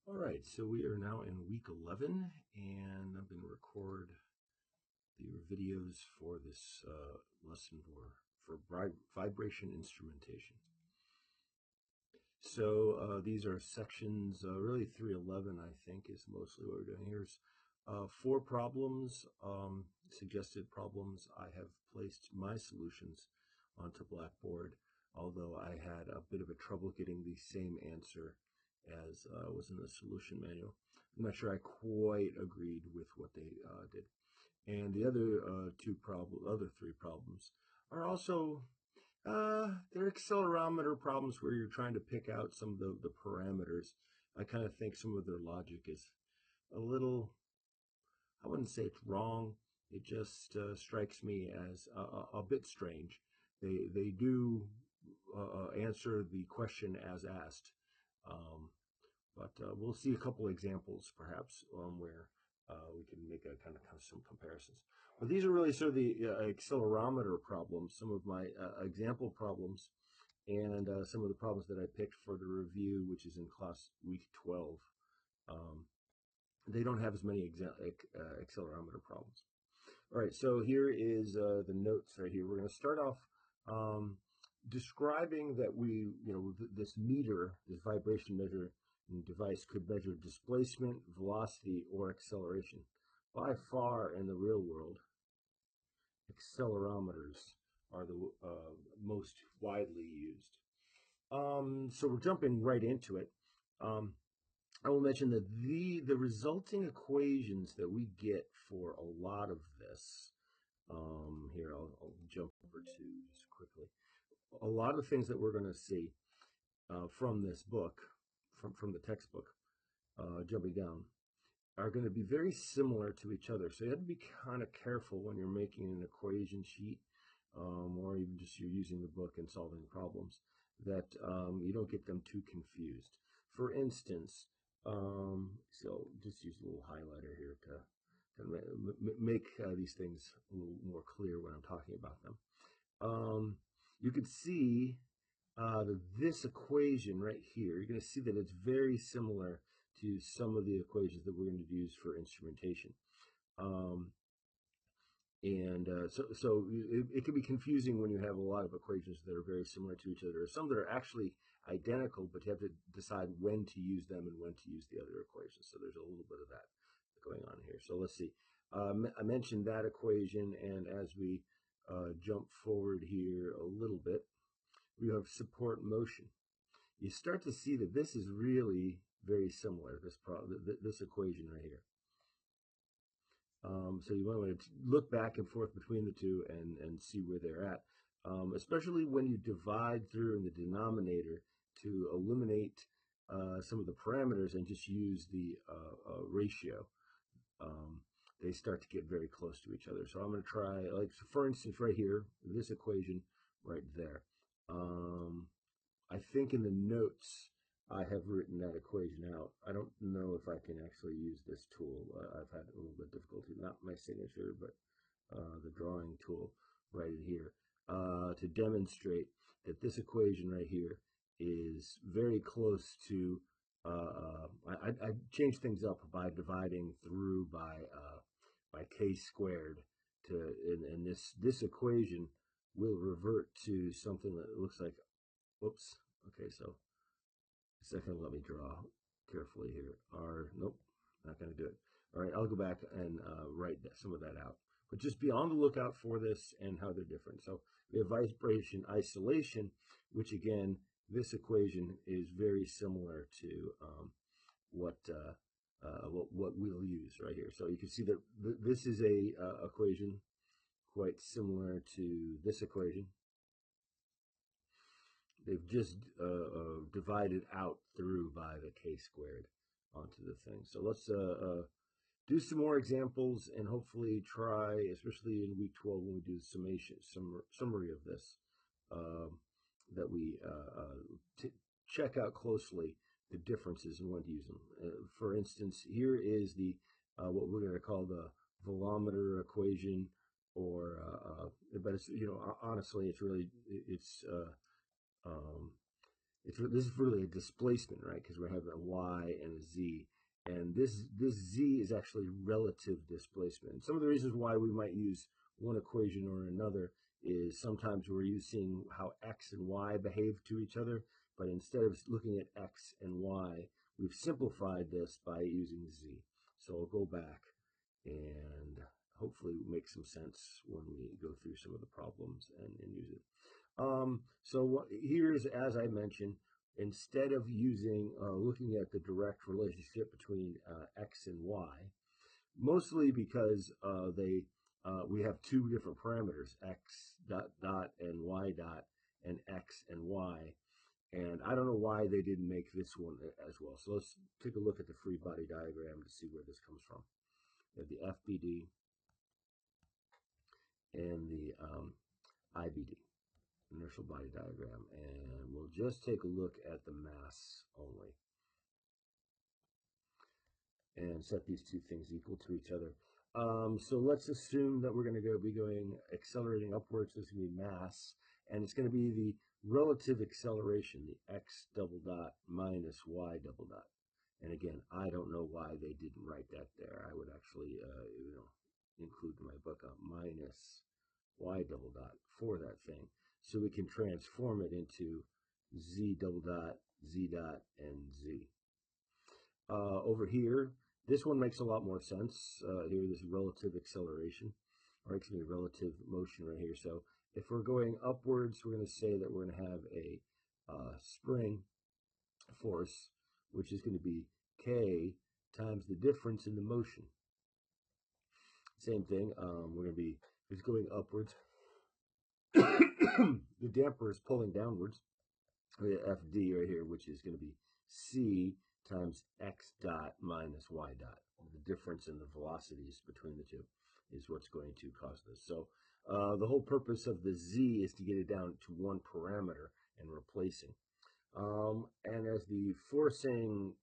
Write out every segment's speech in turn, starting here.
All right, so we are now in week 11, and I'm going to record the videos for this lesson for vibration instrumentation. So these are sections, really 311, I think, is mostly what we're doing. Here's 4 problems, suggested problems. I have placed my solutions onto Blackboard, although I had a bit of a trouble getting the same answer as was in the solution manual. I'm not sure I quite agreed with what they did. And the other other 3 problems are also they're accelerometer problems where you're trying to pick out some of the parameters. I kind of think some of their logic is a little, I wouldn't say it's wrong. It just strikes me as a bit strange. They do answer the question as asked, um, but we'll see a couple examples perhaps where we can make a kind of some comparisons. But these are really sort of the accelerometer problems, some of my example problems, and some of the problems that I picked for the review, which is in class week 12. Um, they don't have as many accelerometer problems. All right, so here is the notes right here. We're going to start off describing that this meter, this vibration measure device could measure displacement, velocity, or acceleration. By far in the real world, accelerometers are the most widely used. So we're jumping right into it. I will mention that the resulting equations that we get for a lot of this, here I'll jump over to just quickly. A lot of things that we're going to see from this book, from the textbook, jumping down, are going to be very similar to each other. So you have to be kind of careful when you're making an equation sheet, or even just you're using the book and solving problems, that you don't get them too confused. For instance, so just use a little highlighter here to make these things a little more clear when I'm talking about them. You can see this equation right here. You're going to see that it's very similar to some of the equations that we're going to use for instrumentation. So it can be confusing when you have a lot of equations that are very similar to each other, or some that are actually identical, but you have to decide when to use them and when to use the other equations. So there's a little bit of that going on here. So let's see. I mentioned that equation, and as we jump forward here a little bit, we have support motion. You start to see that this is really very similar, this equation right here. So you might want to look back and forth between the two and see where they're at, especially when you divide through in the denominator to eliminate some of the parameters and just use the ratio. They start to get very close to each other. So I'm going to try, like, so for instance, right here, this equation right there. I think in the notes I have written that equation out. I don't know if I can actually use this tool. I've had a little bit of difficulty, not my signature, but the drawing tool right in here, to demonstrate that this equation right here is very close to, I changed things up by dividing through by k squared and this equation will revert to something that looks like, whoops, okay, so second, let me draw carefully here. Nope, not going to do it. All right, I'll go back and write some of that out. But just be on the lookout for this and how they're different. So we have vibration isolation, which again, this equation is very similar to what we'll use right here. So you can see that this is a equation quite similar to this equation. They've just divided out through by the k squared onto the thing. So let's do some more examples and hopefully try, especially in week 12 when we do the summary of this, that we check out closely the differences and when to use them. For instance, here is the what we're going to call the velometer equation, or but it's, honestly, it's really um, this is really a displacement, right? Because we're having a y and a z, and this z is actually relative displacement. And some of the reasons why we might use one equation or another is sometimes we're using how x and y behave to each other, but instead of looking at x and y, we've simplified this by using z. So I'll go back and hopefully make some sense when we go through some of the problems and use it. So here's, as I mentioned, instead of using looking at the direct relationship between x and y, mostly because we have two different parameters, x dot dot and y dot, and x and y. And I don't know why they didn't make this one as well. So let's take a look at the free body diagram to see where this comes from. We have the FBD and the IBD, inertial body diagram, and we'll just take a look at the mass only and set these two things equal to each other. So let's assume that we're going to be going accelerating upwards. There's going to be mass, and it's going to be the relative acceleration, the x double dot minus y double dot. And again, I don't know why they didn't write that there. I would actually, include in my book minus y double dot for that thing, so we can transform it into z double dot, z dot, and z. Over here, this one makes a lot more sense. Here, this relative acceleration, or excuse me, relative motion right here. So if we're going upwards, we're going to say that we're going to have a spring force, which is going to be k times the difference in the motion. Same thing, we're going to be, if it's going upwards, the damper is pulling downwards. We have FD right here, which is going to be C times X dot minus Y dot. The difference in the velocities between the two is what's going to cause this. So the whole purpose of the Z is to get it down to one parameter and replacing. And as the forcing,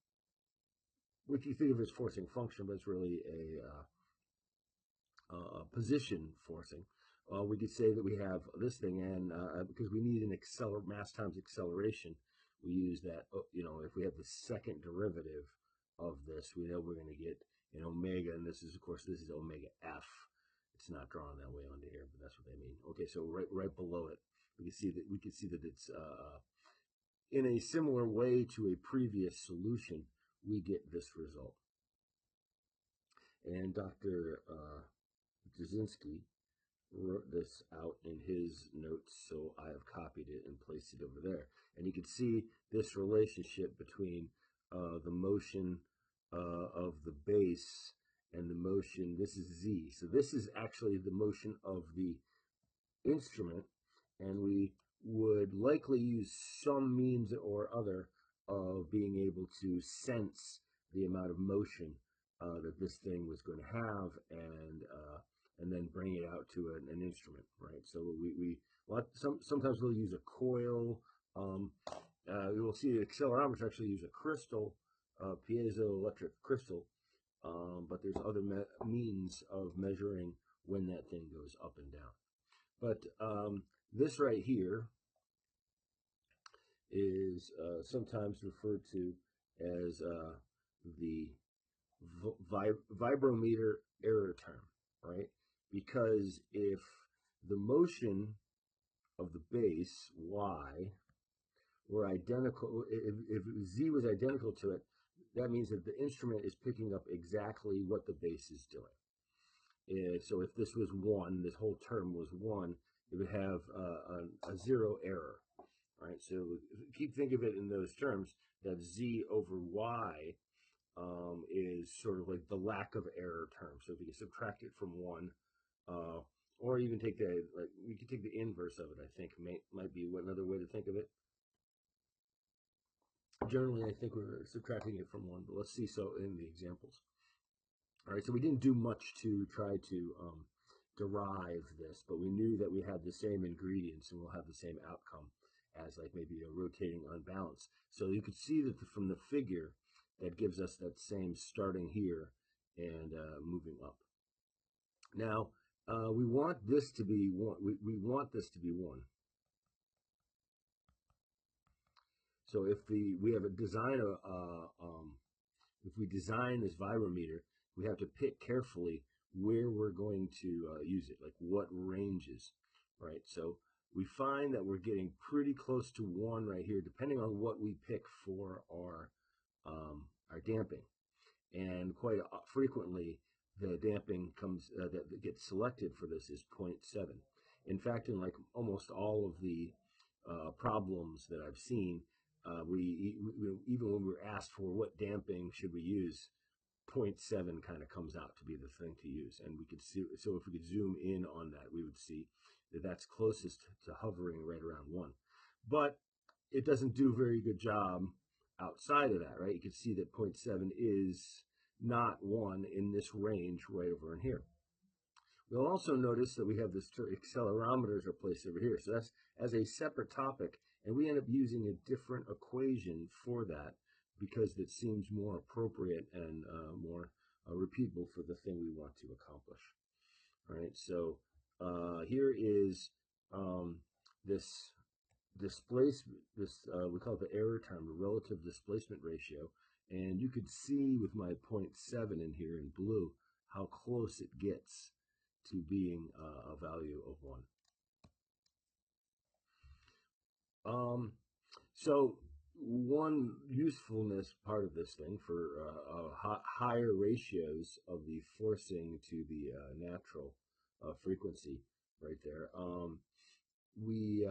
which you think of as forcing function, but it's really a position forcing. We could say that we have this thing, and because we need an mass times acceleration, we use that. If we have the second derivative of this, we know we're going to get an omega, and this is, of course, this is omega f. It's not drawn that way onto here, but that's what they mean. Okay, so right below it, we can see that it's in a similar way to a previous solution. We get this result, and Dr. Jasinski wrote this out in his notes, so I have copied it and placed it over there. And you can see this relationship between the motion of the base and the motion. This is z. So this is actually the motion of the instrument, and we would likely use some means or other of being able to sense the amount of motion that this thing was going to have, and then bring it out to an instrument, right? So sometimes we'll use a coil. You will see the accelerometers actually use a crystal, piezoelectric crystal, but there's other means of measuring when that thing goes up and down. But this right here is sometimes referred to as the vibrometer error term, right? Because if the motion of the base, y, were identical, if z was identical to it, that means that the instrument is picking up exactly what the base is doing. So if this was 1, this whole term was 1, it would have a 0 error, right? So keep think of it in those terms, that z over y is sort of like the lack of error term. So if you can subtract it from 1, or even take we could take the inverse of it, I think might be another way to think of it. Generally, I think we're subtracting it from 1, but let's see so in the examples. All right, so we didn't do much to try to derive this, but we knew that we had the same ingredients and we'll have the same outcome as like maybe a rotating unbalance. So you could see that from the figure, that gives us that same starting here and moving up. Now, we want this to be 1. We want this to be 1. So if we have a design if we design this virometer, we have to pick carefully where we're going to use it, like what ranges, right? So we find that we're getting pretty close to 1 right here, depending on what we pick for our damping. And quite frequently, the damping that gets selected for this is zero point 0.7. In fact, in like almost all of the problems that I've seen, we even when we're asked for what damping should we use, zero point 0.7 kind of comes out to be the thing to use. And we could see, so if we could zoom in on that, we would see that that's closest to hovering right around 1. But it doesn't do a very good job outside of that, right? You can see that zero point 0.7 is not 1 in this range right over in here. We'll also notice that we have this accelerometers are placed over here. So that's as a separate topic, and we end up using a different equation for that because it seems more appropriate and more repeatable for the thing we want to accomplish. All right, so here is this displacement, we call it the error time, the relative displacement ratio, and you could see with my 0.7 in here in blue how close it gets to being a value of 1. So one usefulness part of this thing for higher ratios of the forcing to the natural frequency right there. We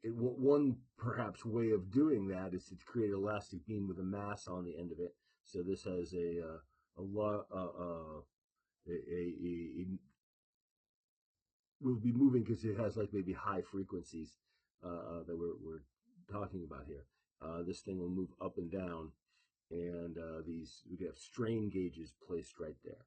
one perhaps way of doing that is to create an elastic beam with a mass on the end of it. So this has a lot will be moving because it has like maybe high frequencies that we're talking about here. This thing will move up and down, and we could have strain gauges placed right there.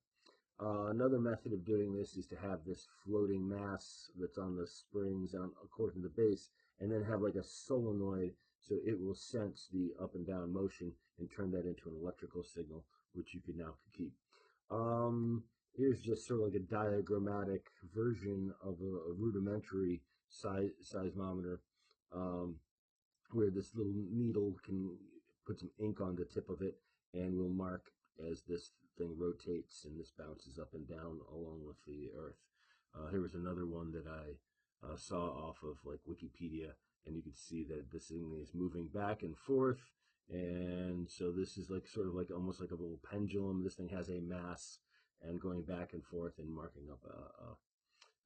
Another method of doing this is to have this floating mass that's on the springs according to the base, and then have like a solenoid so it will sense the up and down motion and turn that into an electrical signal, which you can now keep. Here's just sort of like a diagrammatic version of a rudimentary seismometer, where this little needle can put some ink on the tip of it and will mark as this thing rotates and this bounces up and down along with the earth. Here was another one that I saw off of like Wikipedia, and you can see that this thing is moving back and forth, and so this is like sort of like almost like a little pendulum. This thing has a mass and going back and forth and marking up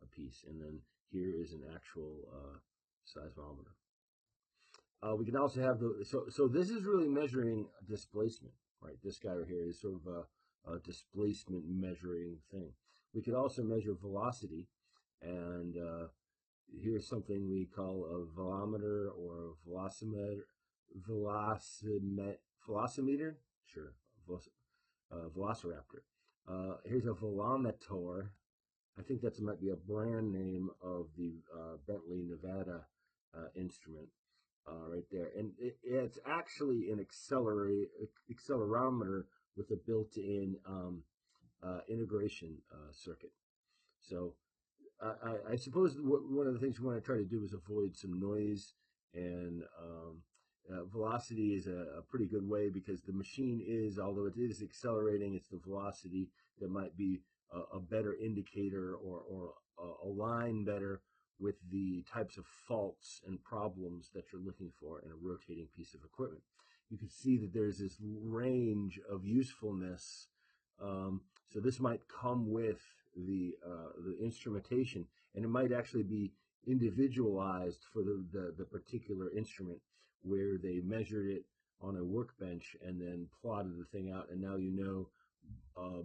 a piece, and then here is an actual seismometer. We can also have so this is really measuring displacement, right? This guy right here is sort of a displacement measuring thing. We could also measure velocity, and here's something we call a velometer or a velocimeter, sure, velociraptor. Here's a velometer. I think that might be a brand name of the Bentley Nevada instrument. Right there, and it's actually an accelerometer with a built-in integration circuit. So I suppose one of the things we want to try to do is avoid some noise, and velocity is a pretty good way because the machine is, although it is accelerating, it's the velocity that might be a better indicator or align better with the types of faults and problems that you're looking for in a rotating piece of equipment. You can see that there's this range of usefulness. So this might come with the instrumentation, and it might actually be individualized for the particular instrument, where they measured it on a workbench and then plotted the thing out, and now you know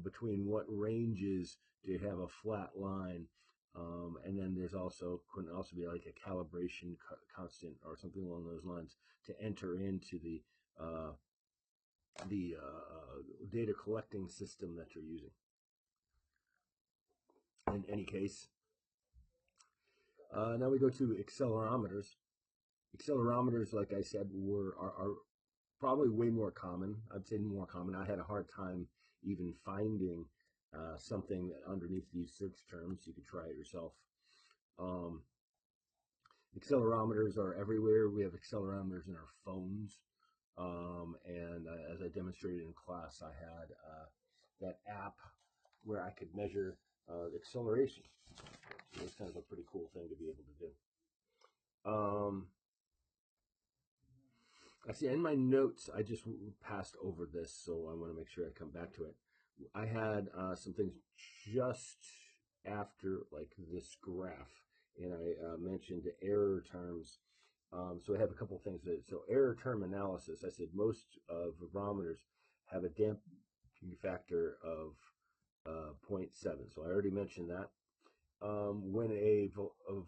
between what ranges do you have a flat line. And then there's also can also be like a calibration constant or something along those lines to enter into the data collecting system that you're using. In any case, now we go to accelerometers. Accelerometers, like I said, are probably way more common. I'd say more common. I had a hard time even finding something underneath these search terms. You could try it yourself. Accelerometers are everywhere. We have accelerometers in our phones. And as I demonstrated in class, I had that app where I could measure acceleration. So it's kind of a pretty cool thing to be able to do. I see in my notes, I just passed over this, so I want to make sure I come back to it. I had some things just after like this graph, and I mentioned error terms. So I have a couple of things. So error term analysis, I said most vibrometers have a damping factor of 0.7. So I already mentioned that. When a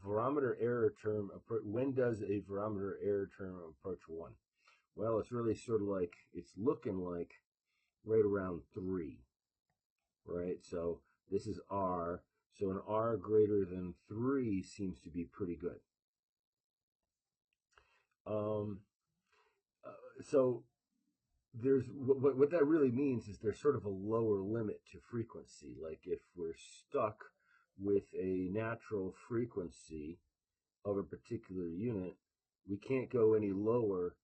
barometer error term, when does a barometer error term approach 1? Well, it's really sort of like, it's looking like right around 3, right? So this is R. So an R greater than 3 seems to be pretty good. Um, so there's what that really means is there's sort of a lower limit to frequency. Like if we're stuck with a natural frequency of a particular unit, we can't go any lower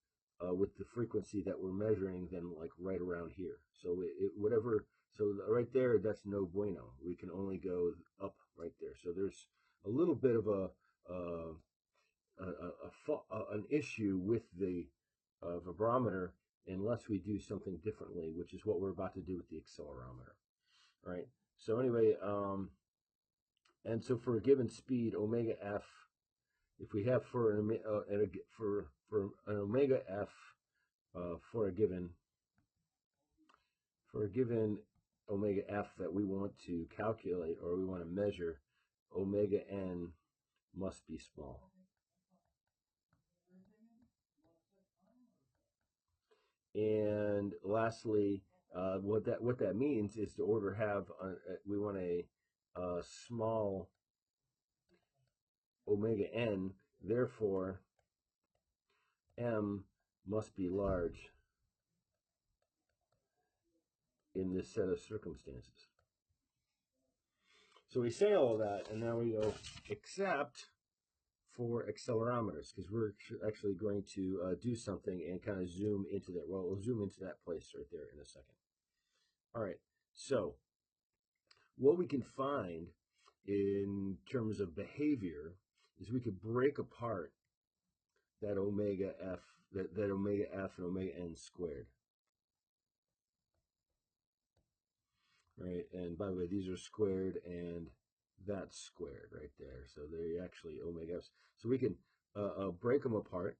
with the frequency that we're measuring than like right around here. So whatever, so right there, that's no bueno. We can only go up right there. So there's a little bit of an issue with the vibrometer unless we do something differently, which is what we're about to do with the accelerometer. All right. So anyway, and so for a given speed, omega f, if we have for an omega f for a given omega f that we want to calculate or we want to measure, omega n must be small. And lastly, what that means is to order have we want a small omega n, therefore m must be large in this set of circumstances. So we say all of that, and now we go except for accelerometers, because we're actually going to do something and kind of zoom into that. Well, we'll zoom into that place right there in a second. All right, so what we can find in terms of behavior is we could break apart that omega f, that omega f and omega n squared. Right, and by the way, these are squared and that's squared right there. So they're actually omega f's. So we can break them apart.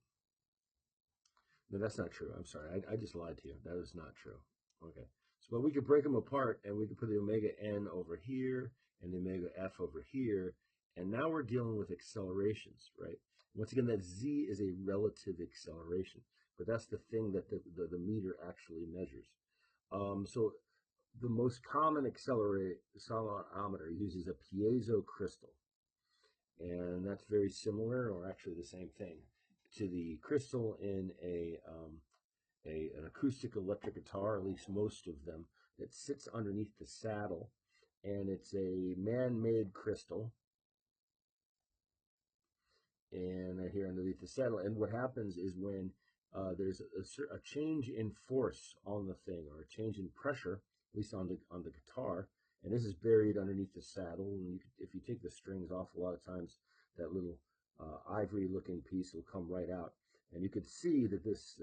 No, that's not true. I'm sorry. I just lied to you. That is not true. Okay. So, but we could break them apart and we could put the omega n over here and the omega f over here. And now we're dealing with accelerations, right? Once again, that z is a relative acceleration, but that's the thing that the meter actually measures. So the most common accelerometer uses a piezo crystal. And that's very similar, or actually the same thing, to the crystal in an acoustic electric guitar, at least most of them, that sits underneath the saddle. And it's a man-made crystal. And here underneath the saddle. And what happens is when there's a change in force on the thing, or a change in pressure, at least on the guitar, and this is buried underneath the saddle. And if you take the strings off, a lot of times that little ivory-looking piece will come right out, and you could see that this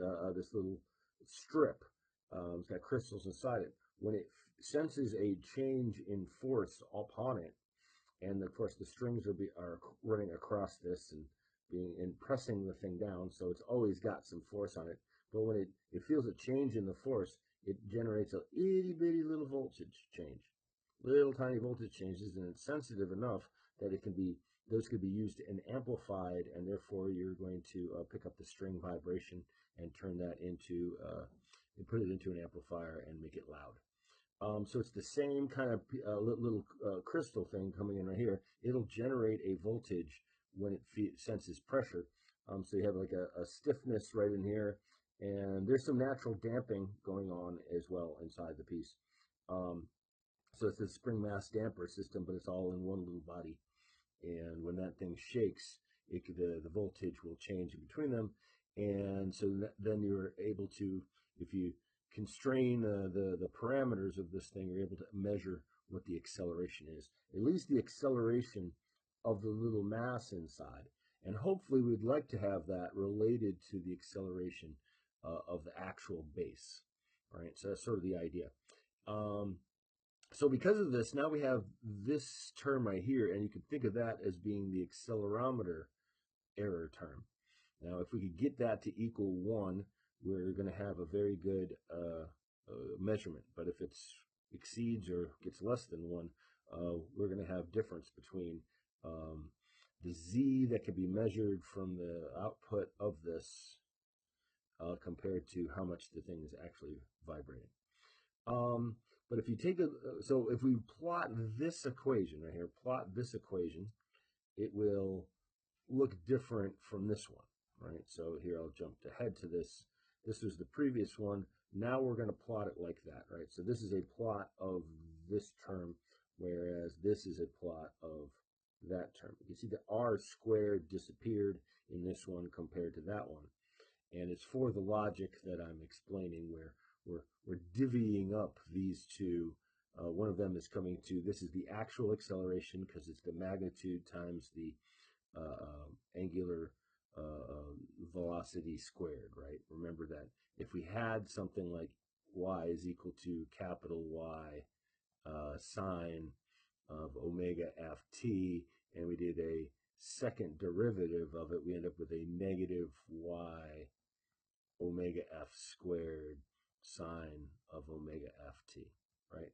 little strip, it's got crystals inside it. When it senses a change in force upon it, and of course the strings are running across this and pressing the thing down, so it's always got some force on it. But when it feels a change in the force, it generates a itty bitty little voltage change, little tiny voltage changes, and it's sensitive enough that those could be used and amplified, and therefore you're going to pick up the string vibration and turn that into and put it into an amplifier and make it loud. So it's the same kind of little crystal thing coming in right here. It'll generate a voltage when it senses pressure. So you have like a stiffness right in here, and there's some natural damping going on as well inside the piece. So it's a spring mass damper system, but it's all in one little body. And when that thing shakes, the voltage will change in between them, and so then you're able to, if you constrain the parameters of this thing, you're able to measure what the acceleration is, at least the acceleration of the little mass inside. And hopefully we'd like to have that related to the acceleration of the actual base. All right, so that's sort of the idea. So because of this, now we have this term right here, and you can think of that as being the accelerometer error term. Now, if we could get that to equal 1, we're going to have a very good measurement. But if it exceeds or gets less than 1, we're going to have difference between the z that can be measured from the output of this compared to how much the thing is actually vibrating. But if you take so if we plot this equation right here, plot this equation, it will look different from this one, right? So here I'll jump ahead to this. This was the previous one. Now we're going to plot it like that, right? So this is a plot of this term, whereas this is a plot of that term. You can see the r squared disappeared in this one compared to that one. And it's for the logic that I'm explaining, where we're divvying up these two. One of them is coming to, this is the actual acceleration because it's the magnitude times the angular velocity squared, right? Remember that if we had something like y is equal to capital Y sine of omega ft, and we did a second derivative of it, we end up with a negative y omega f squared sine of omega ft, right?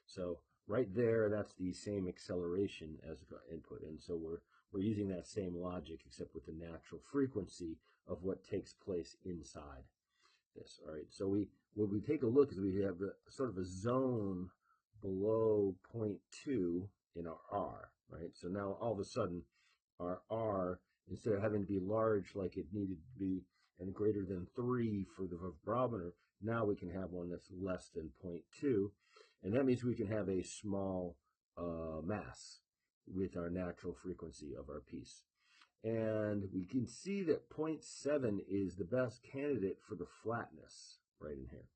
So right there, that's the same acceleration as input, and so we're using that same logic except with the natural frequency of what takes place inside this. All right, so what we take a look is we have sort of a zone below 0.2 in our r, right? So now all of a sudden our r, instead of having to be large like it needed to be and greater than 3 for the vibrometer, now we can have one that's less than 0.2, and that means we can have a small mass with our natural frequency of our piece. And we can see that 0.7 is the best candidate for the flatness right in here.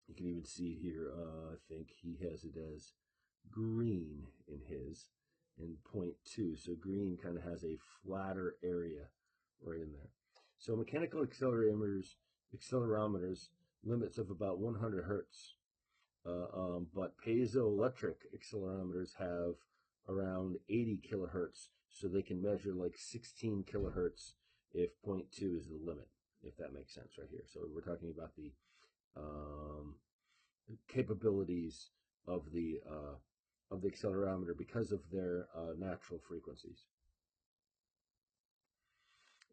You can even see here, I think he has it as green in his, and 0.2. So green kind of has a flatter area right in there. So mechanical accelerometers limits of about 100 hertz. But piezoelectric accelerometers have around 80 kilohertz, so they can measure like 16 kilohertz if 0.2 is the limit, if that makes sense right here. So we're talking about the capabilities of the accelerometer because of their natural frequencies.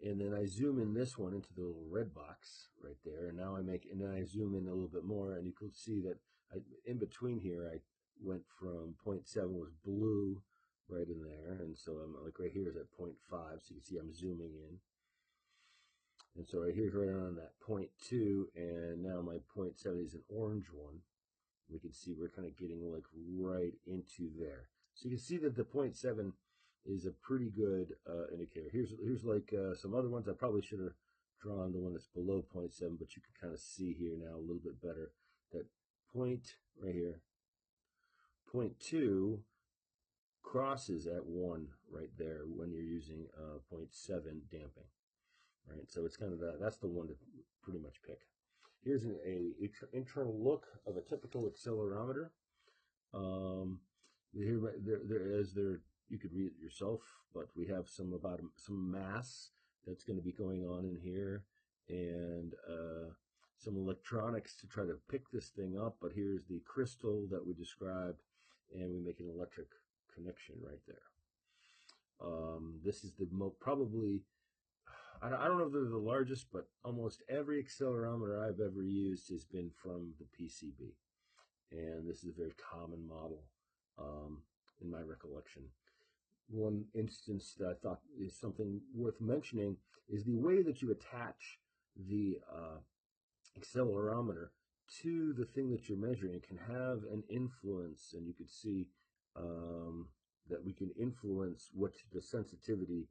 And then I zoom in this one into the little red box right there, and now and then I zoom in a little bit more, and you can see that in between here I went from 0.7 was blue right in there, and so I'm like right here is at 0.5, so you can see I'm zooming in, and so right here's right on that 0.2, and now my 0.7 is an orange one. We can see we're kind of getting like right into there, so you can see that the 0.7 is a pretty good indicator. Here's like some other ones. I probably should have drawn the one that's below 0.7, but you can kind of see here now a little bit better that point right here, 0.2 crosses at 1 right there when you're using 0.7 damping, right? So it's kind of that's the one to pretty much pick. Here's an internal look of a typical accelerometer. There you could read it yourself, but we have some mass that's going to be going on in here, and some electronics to try to pick this thing up. But here's the crystal that we described, and we make an electric connection right there. This is the probably, I don't know if they're the largest, but almost every accelerometer I've ever used has been from the PCB. And this is a very common model in my recollection. One instance that I thought is something worth mentioning is the way that you attach the accelerometer to the thing that you're measuring can have an influence, and you could see that we can influence what the sensitivity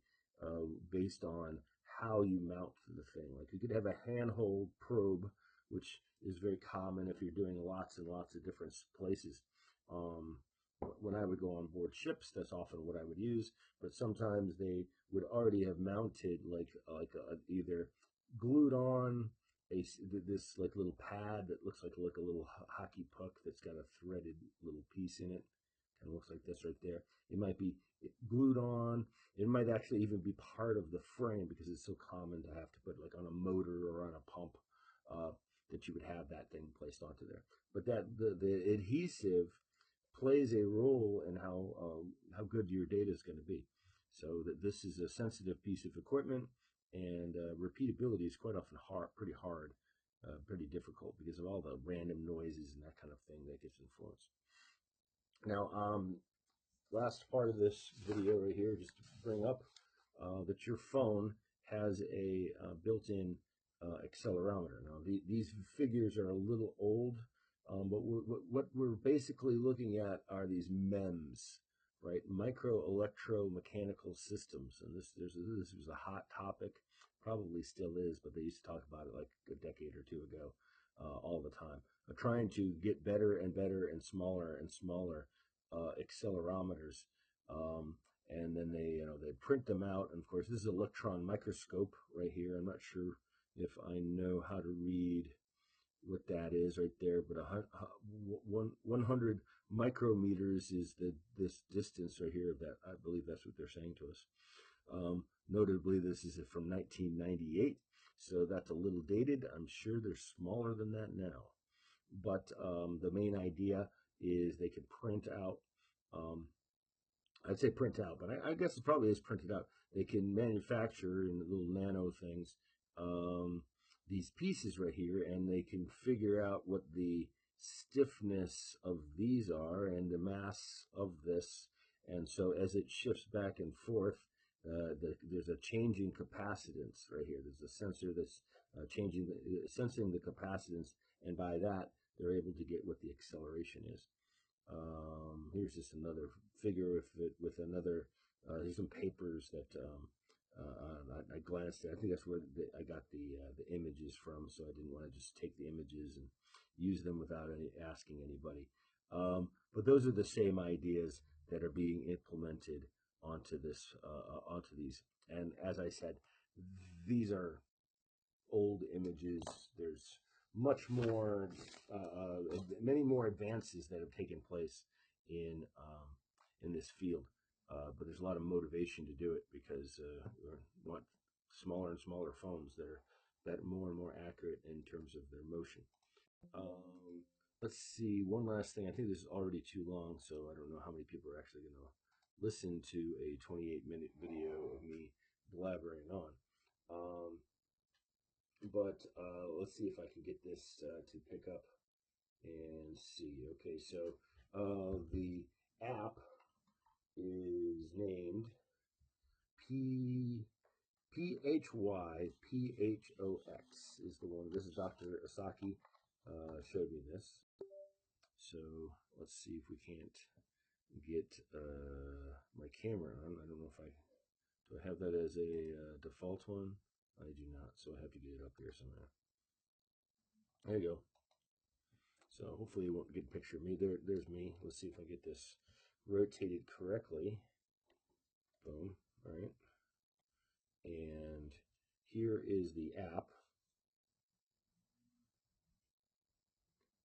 based on how you mount the thing. Like you could have a handhold probe, which is very common if you're doing lots and lots of different places. Um, when I would go on board ships, that's often what I would use. But sometimes they would already have mounted either glued on this like little pad that looks like a little hockey puck that's got a threaded little piece in it. Kind of looks like this right there. It might be glued on. It might actually even be part of the frame because it's so common to have to put like on a motor or on a pump that you would have that thing placed onto there. But that the adhesive plays a role in how good your data is going to be. So that this is a sensitive piece of equipment, and repeatability is quite often pretty difficult because of all the random noises and that kind of thing that gets influenced. Now, last part of this video right here, just to bring up that your phone has a built-in accelerometer. Now, these figures are a little old, but what we're basically looking at are these MEMS, right? Micro electromechanical systems, and this was a hot topic, probably still is, but they used to talk about it like a decade or two ago, all the time. Trying to get better and better and smaller accelerometers. And then they print them out. And of course, this is an electron microscope right here. I'm not sure if I know how to read what that is right there, but 100 micrometers is this distance right here. That I believe that's what they're saying to us. Notably, this is from 1998, so that's a little dated. I'm sure they're smaller than that now. But the main idea is they could print out I'd say print out, but I guess it probably is printed out. They can manufacture in the little nano things these pieces right here, and they can figure out what the stiffness of these are and the mass of this. And so as it shifts back and forth, there's a changing capacitance right here. There's a sensor that's sensing the capacitance, and by that, they're able to get what the acceleration is. Here's just another figure with another. Here's some papers that I glanced at. I think that's where I got the images from. So I didn't want to just take the images and use them without asking anybody. But those are the same ideas that are being implemented onto onto these. And as I said, these are old images. There's much more, many more advances that have taken place in this field. But there's a lot of motivation to do it because we want smaller and smaller phones that are more and more accurate in terms of their motion. Let's see, one last thing. I think this is already too long, so I don't know how many people are actually going to listen to a 28-minute video of me blabbering on. But let's see if I can get this to pick up and see. Okay, so the app is named PHYPHOX is the one. This is Dr. Asaki showed me this. So let's see if we can't get my camera on. I don't know if do I have that as a default one? I do not, so I have to get it up here somewhere. There you go. So hopefully you won't get a picture of me. There's me. Let's see if I get this rotated correctly. Boom. All right. And here is the app.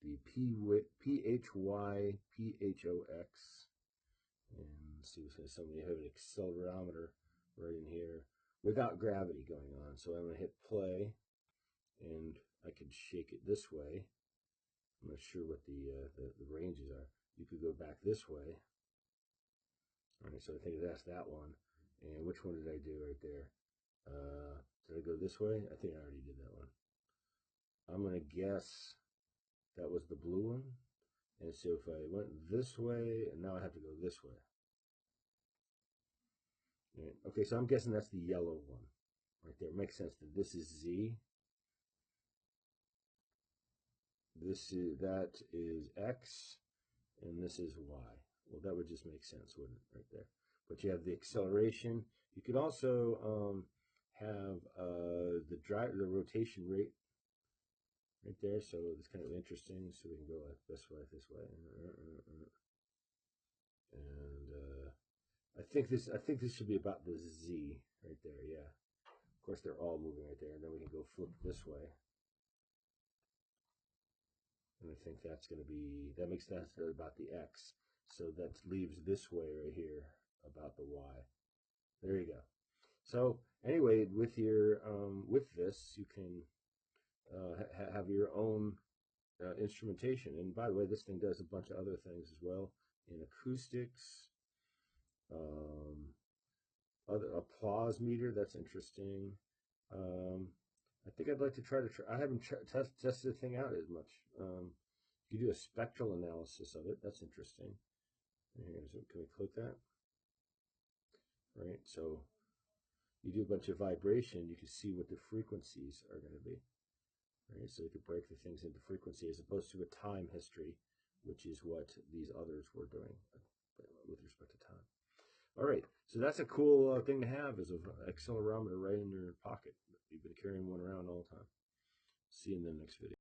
The PHYPHOX. And let's see if there's somebody have an accelerometer right in here without gravity going on. So I'm going to hit play, and I could shake it this way. I'm not sure what the ranges are. You could go back this way. All right, so I think that's that one. And which one did I do right there? Did I go this way? I think I already did that one. I'm going to guess that was the blue one. And so if I went this way, and now I have to go this way. Right. Okay, so I'm guessing that's the yellow one right there. It makes sense that this is Z. That is X, and this is Y. Well, that would just make sense, wouldn't it, right there? But you have the acceleration, You could also have the rotation rate right there. So it's kind of interesting. So we can go like this way, and I think this should be about the Z right there. Yeah. Of course, they're all moving right there, and then we can go flip this way. And I think that's going to be, that makes that about the X. So that leaves this way right here about the Y. There you go. So anyway, with this, you can have your own instrumentation. And by the way, this thing does a bunch of other things as well in acoustics, um, other applause meter. That's interesting. Um, I think I'd like to try. I haven't tested the thing out as much. You do a spectral analysis of it. That's interesting. Can we click that? Right. So you do a bunch of vibration. You can see what the frequencies are going to be. Right. So you could break the things into frequency as opposed to a time history, which is what these others were doing with respect to time. All right. So that's a cool thing to have, is an accelerometer right in your pocket. You've been carrying one around all the time. See you in the next video.